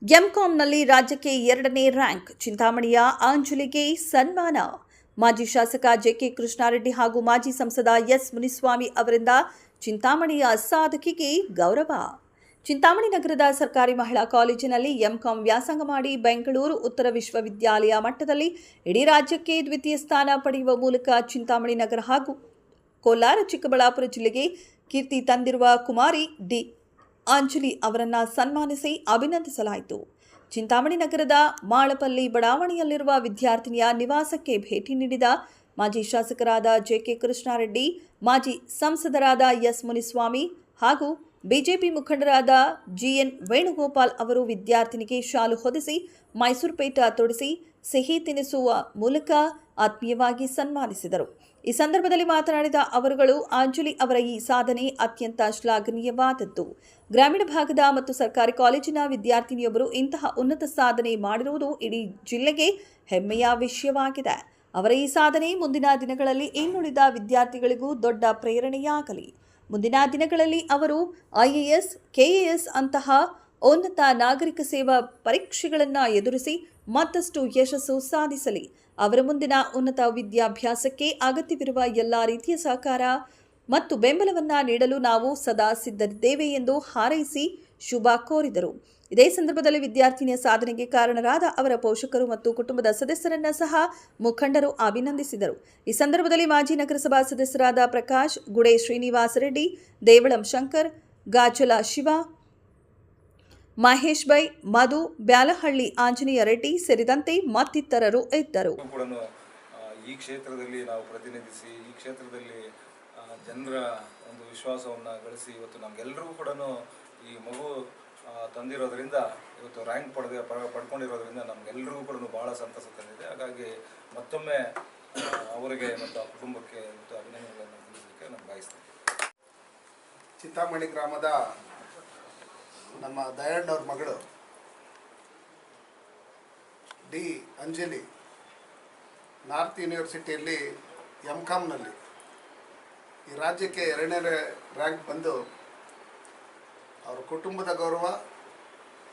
ಎಂಕಾಂನಲ್ಲಿ ರಾಜ್ಯಕ್ಕೆ 2ನೇ ರ್ಯಾಂಕ್, ಚಿಂತಾಮಣಿಯ ಅಂಜಲಿಗೆ ಸನ್ಮಾನ. ಮಾಜಿ ಶಾಸಕ ಜೆಕೆ ಕೃಷ್ಣಾರೆಡ್ಡಿ ಹಾಗೂ ಮಾಜಿ ಸಂಸದ ಎಸ್ ಮುನಿಸ್ವಾಮಿ ಅವರಿಂದ ಚಿಂತಾಮಣಿಯ ಸಾಧಕಿಗೆ ಗೌರವ. ಚಿಂತಾಮಣಿ ನಗರದ ಸರ್ಕಾರಿ ಮಹಿಳಾ ಕಾಲೇಜಿನಲ್ಲಿ ಎಂಕಾಂ ವ್ಯಾಸಂಗ ಮಾಡಿ ಬೆಂಗಳೂರು ಉತ್ತರ ವಿಶ್ವವಿದ್ಯಾಲಯ ಮಟ್ಟದಲ್ಲಿ ಇಡೀ ರಾಜ್ಯಕ್ಕೆ ದ್ವಿತೀಯ ಸ್ಥಾನ ಪಡೆಯುವ ಮೂಲಕ ಚಿಂತಾಮಣಿ ನಗರ ಹಾಗೂ ಕೋಲಾರ ಚಿಕ್ಕಬಳ್ಳಾಪುರ ಜಿಲ್ಲೆಗೆ ಕೀರ್ತಿ ತಂದಿರುವ ಕುಮಾರಿ ಡಿ ಅಂಜಲಿ ಅವರನ್ನು ಸನ್ಮಾನಿಸಿ ಅಭಿನಂದಿಸಲಾಯಿತು. ಚಿಂತಾಮಣಿ ನಗರದ ಮಾಳಪಲ್ಲಿ ಬಡಾವಣೆಯಲ್ಲಿರುವ ವಿದ್ಯಾರ್ಥಿನಿಯ ನಿವಾಸಕ್ಕೆ ಭೇಟಿ ನೀಡಿದ ಮಾಜಿ ಶಾಸಕರಾದ ಜೆಕೆ ಕೃಷ್ಣಾರೆಡ್ಡಿ, ಮಾಜಿ ಸಂಸದರಾದ ಎಸ್ ಮುನಿಸ್ವಾಮಿ ಹಾಗೂ ಬಿಜೆಪಿ ಮುಖಂಡರಾದ ಜಿಎನ್ ವೇಣುಗೋಪಾಲ್ ಅವರು ವಿದ್ಯಾರ್ಥಿನಿಗೆ ಶಾಲು ಹೊದಿಸಿ ಮೈಸೂರು ಪೇಟ ತೊಡಿಸಿ ಸಿಹಿ ತಿನ್ನಿಸುವ ಮೂಲಕ ಆತ್ಮೀಯವಾಗಿ ಸನ್ಮಾನಿಸಿದರು. ಈ ಸಂದರ್ಭದಲ್ಲಿ ಮಾತನಾಡಿದ ಅವರುಗಳು, ಅಂಜಲಿ ಅವರ ಈ ಸಾಧನೆ ಅತ್ಯಂತ ಶ್ಲಾಘನೀಯವಾದದ್ದು. ಗ್ರಾಮೀಣ ಭಾಗದ ಮತ್ತು ಸರ್ಕಾರಿ ಕಾಲೇಜಿನ ವಿದ್ಯಾರ್ಥಿನಿಯೊಬ್ಬರು ಇಂತಹ ಉನ್ನತ ಸಾಧನೆ ಮಾಡಿರುವುದು ಇಡೀ ಜಿಲ್ಲೆಗೆ ಹೆಮ್ಮೆಯ ವಿಷಯವಾಗಿದೆ. ಅವರ ಈ ಸಾಧನೆ ಮುಂದಿನ ದಿನಗಳಲ್ಲಿ ಇನ್ನುಳಿದ ವಿದ್ಯಾರ್ಥಿಗಳಿಗೂ ದೊಡ್ಡ ಪ್ರೇರಣೆಯಾಗಲಿ. ಮುಂದಿನ ದಿನಗಳಲ್ಲಿ ಅವರು ಐಎಎಸ್, ಕೆಎಎಸ್ ಅಂತಹ ಉನ್ನತ ನಾಗರಿಕ ಸೇವಾ ಪರೀಕ್ಷೆಗಳನ್ನು ಎದುರಿಸಿ ಮತ್ತಷ್ಟು ಯಶಸ್ಸು ಸಾಧಿಸಲಿ. ಅವರ ಮುಂದಿನ ಉನ್ನತ ವಿದ್ಯಾಭ್ಯಾಸಕ್ಕೆ ಅಗತ್ಯವಿರುವ ಎಲ್ಲ ರೀತಿಯ ಸಹಕಾರ ಮತ್ತು ಬೆಂಬಲವನ್ನು ನೀಡಲು ನಾವು ಸದಾ ಸಿದ್ಧರಿದ್ದೇವೆ ಎಂದು ಹಾರೈಸಿ ಶುಭ ಕೋರಿದರು. ಇದೇ ಸಂದರ್ಭದಲ್ಲಿ ವಿದ್ಯಾರ್ಥಿನಿಯ ಸಾಧನೆಗೆ ಕಾರಣರಾದ ಅವರ ಪೋಷಕರು ಮತ್ತು ಕುಟುಂಬದ ಸದಸ್ಯರನ್ನ ಸಹ ಮುಖಂಡರು ಅಭಿನಂದಿಸಿದರು. ಈ ಸಂದರ್ಭದಲ್ಲಿ ಮಾಜಿ ನಗರಸಭಾ ಸದಸ್ಯರಾದ ಪ್ರಕಾಶ್, ಗುಡೆ ಶ್ರೀನಿವಾಸ ರೆಡ್ಡಿ, ದೇವಳಂ ಶಂಕರ್, ಗಾಜಲ ಶಿವ, ಮಹೇಶ್ ಬೈ, ಮಧು, ಬ್ಯಾಲಹಳ್ಳಿ ಆಂಜನೇಯ ರೆಡ್ಡಿ ಸೇರಿದಂತೆ ಮತ್ತಿತರರು ಇದ್ದರು. ಈ ಕ್ಷೇತ್ರದಲ್ಲಿ ನಾವು ಪ್ರತಿನಿಧಿಸಿ ಈ ಕ್ಷೇತ್ರದಲ್ಲಿ ಜನರ ಒಂದು ವಿಶ್ವಾಸವನ್ನು ಗಳಿಸಿ ಇವತ್ತು ನಮಗೆಲ್ಲರಿಗೂ ಕೂಡ ಈ ಮಗು ತಂದಿರೋದ್ರಿಂದ ಇವತ್ತು ರ್ಯಾಂಕ್ ಪಡ್ಕೊಂಡಿರೋದ್ರಿಂದ ನಮಗೆಲ್ಲರಿಗೂ ಕೂಡ ಭಾಳ ಸಂತಸ ತಂದಿದೆ. ಹಾಗಾಗಿ ಮತ್ತೊಮ್ಮೆ ಅವರಿಗೆ ಮತ್ತು ಆ ಕುಟುಂಬಕ್ಕೆ ಅಭಿನಂದನೆಗಳನ್ನು ತಿಳಿಸಲಿಕ್ಕೆ ನಾನು ಬಯಸ್ತೇನೆ. ಚಿಂತಾಮಣಿ ಗ್ರಾಮದ ನಮ್ಮ ದಯಾಳಣ್ಣವ್ರ ಮಗಳು ಡಿ ಅಂಜಲಿ ನಾರ್ತ್ ಯೂನಿವರ್ಸಿಟಿಯಲ್ಲಿ ಎಂಕಾಮ್ನಲ್ಲಿ ಈ ರಾಜ್ಯಕ್ಕೆ 2ನೇ ರ್ಯಾಂಕ್ ಬಂದು ಅವರ ಕುಟುಂಬದ ಗೌರವ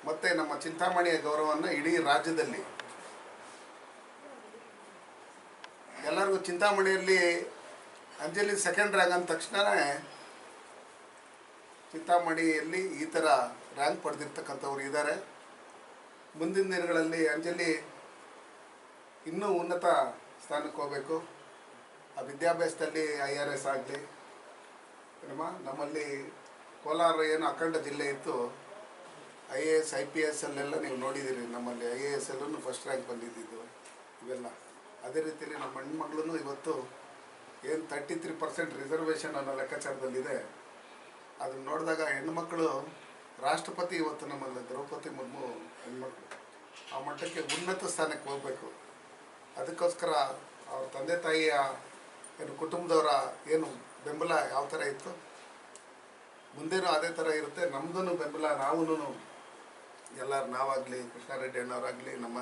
ಮತ್ತು ನಮ್ಮ ಚಿಂತಾಮಣಿಯ ಗೌರವವನ್ನು ಇಡೀ ರಾಜ್ಯದಲ್ಲಿ ಎಲ್ಲರಿಗೂ ಚಿಂತಾಮಣಿಯಲ್ಲಿ ಅಂಜಲಿ 2nd ರ್ಯಾಂಕ್ ಅಂದ ತಕ್ಷಣವೇ ಚಿಂತಾಮಣಿಯಲ್ಲಿ ಈ ಥರ ರ್ಯಾಂಕ್ ಪಡೆದಿರ್ತಕ್ಕಂಥವ್ರು ಇದ್ದಾರೆ. ಮುಂದಿನ ದಿನಗಳಲ್ಲಿ ಅಂಜಲಿ ಇನ್ನೂ ಉನ್ನತ ಸ್ಥಾನಕ್ಕೆ ಹೋಗಬೇಕು. ಆ ವಿದ್ಯಾಭ್ಯಾಸದಲ್ಲಿ IRS ಆಗಲಿ, ನಮ್ಮಲ್ಲಿ ಕೋಲಾರ ಏನು ಅಖಂಡ ಜಿಲ್ಲೆ ಇತ್ತು, IAS IPS ಅಲ್ಲೆಲ್ಲ ನೀವು ನೋಡಿದ್ದೀರಿ. ನಮ್ಮಲ್ಲಿ IAS ಅಲ್ಲೂ ಫಸ್ಟ್ ರ್ಯಾಂಕ್ ಬಂದಿದ್ದು ಇವೆಲ್ಲ. ಅದೇ ರೀತಿಯಲ್ಲಿ ನಮ್ಮ ಹೆಣ್ಮಕ್ಳು ಇವತ್ತು ಏನು 33% ರಿಸರ್ವೇಷನ್ ಅನ್ನೋ ಲೆಕ್ಕಾಚಾರದಲ್ಲಿದೆ. ಅದನ್ನು ನೋಡಿದಾಗ ಹೆಣ್ಮಕ್ಳು ರಾಷ್ಟ್ರಪತಿ ಇವತ್ತು ನಮ್ಮಲ್ಲಿ ದ್ರೌಪದಿ ಮುರ್ಮು ಹೆಣ್ಮಕ್ಳು ಆ ಮಟ್ಟಕ್ಕೆ ಉನ್ನತ ಸ್ಥಾನಕ್ಕೆ ಹೋಗಬೇಕು. ಅದಕ್ಕೋಸ್ಕರ ಅವ್ರ ತಂದೆ ತಾಯಿಯ ಏನು ಕುಟುಂಬದವರ ಏನು ಬೆಂಬಲ ಯಾವ ಥರ ಇತ್ತು ಮುಂದೇನೂ ಅದೇ ಥರ ಇರುತ್ತೆ. ನಮ್ಮದೂ ಬೆಂಬಲ ನಾವೂ ಎಲ್ಲರೂ ನಾವಾಗಲಿ, ಕೃಷ್ಣಾರೆಡ್ಡಿ ಅಣ್ಣವರಾಗಲಿ, ನಮ್ಮ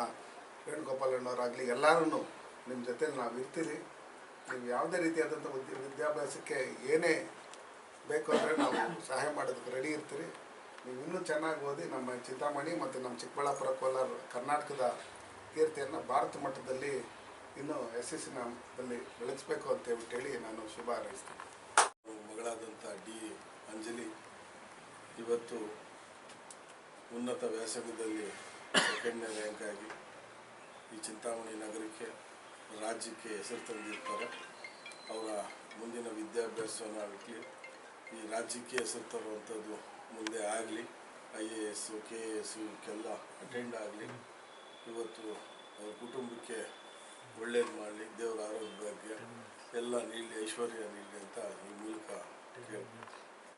ವೇಣುಗೋಪಾಲ್ ಅಣ್ಣವರಾಗಲಿ ಎಲ್ಲರೂ ನಿಮ್ಮ ಜೊತೆಲಿ ನಾವು ಇರ್ತೀರಿ. ನೀವು ಯಾವುದೇ ರೀತಿಯಾದಂಥ ವಿದ್ಯಾಭ್ಯಾಸಕ್ಕೆ ಏನೇ ಬೇಕು ಅಂದರೆ ನಾವು ಸಹಾಯ ಮಾಡೋದಕ್ಕೆ ರೆಡಿ ಇರ್ತೀರಿ. ನೀವು ಇನ್ನೂ ಚೆನ್ನಾಗಿ ಓದಿ ನಮ್ಮ ಚಿಂತಾಮಣಿ ಮತ್ತು ನಮ್ಮ ಚಿಕ್ಕಬಳ್ಳಾಪುರ, ಕೋಲಾರ, ಕರ್ನಾಟಕದ ಕೀರ್ತಿಯನ್ನು ಭಾರತ ಮಟ್ಟದಲ್ಲಿ ಇನ್ನೂ ಯಶಸ್ಸಿನಲ್ಲಿ ಬೆಳೆಸಬೇಕು ಅಂತ ಹೇಳಿ ನಾನು ಶುಭ ಹಾರೈಸ್ತೀನಿ. ಮಗಳಾದಂಥ ಡಿ ಅಂಜಲಿ ಇವತ್ತು ಉನ್ನತ ವ್ಯಾಸಂಗದಲ್ಲಿ 2ನೇ ರ್ಯಾಂಕ್ ಆಗಿ ಈ ಚಿಂತಾಮಣಿ ನಗರಕ್ಕೆ, ರಾಜ್ಯಕ್ಕೆ ಹೆಸರು ತಂದಿರ್ತಾರೆ. ಅವರ ಮುಂದಿನ ವಿದ್ಯಾಭ್ಯಾಸವನ್ನಾಗಲಿ ಈ ರಾಜ್ಯಕ್ಕೆ ಹೆಸರು ತರುವಂಥದ್ದು ಮುಂದೆ ಆಗಲಿ. IAS KAS ಇವಕ್ಕೆಲ್ಲ ಅಟೆಂಡ್ ಆಗಲಿ. ಇವತ್ತು ಅವ್ರ ಕುಟುಂಬಕ್ಕೆ ಒಳ್ಳೇದು ಮಾಡಲಿ, ದೇವರ ಆರೋಗ್ಯ ಭಾಗ್ಯ ಎಲ್ಲ ನೀಡಲಿ, ಐಶ್ವರ್ಯ ನೀಡಲಿ ಅಂತ ಈ ಮೂಲಕ ಕೇಳ್ತೀನಿ.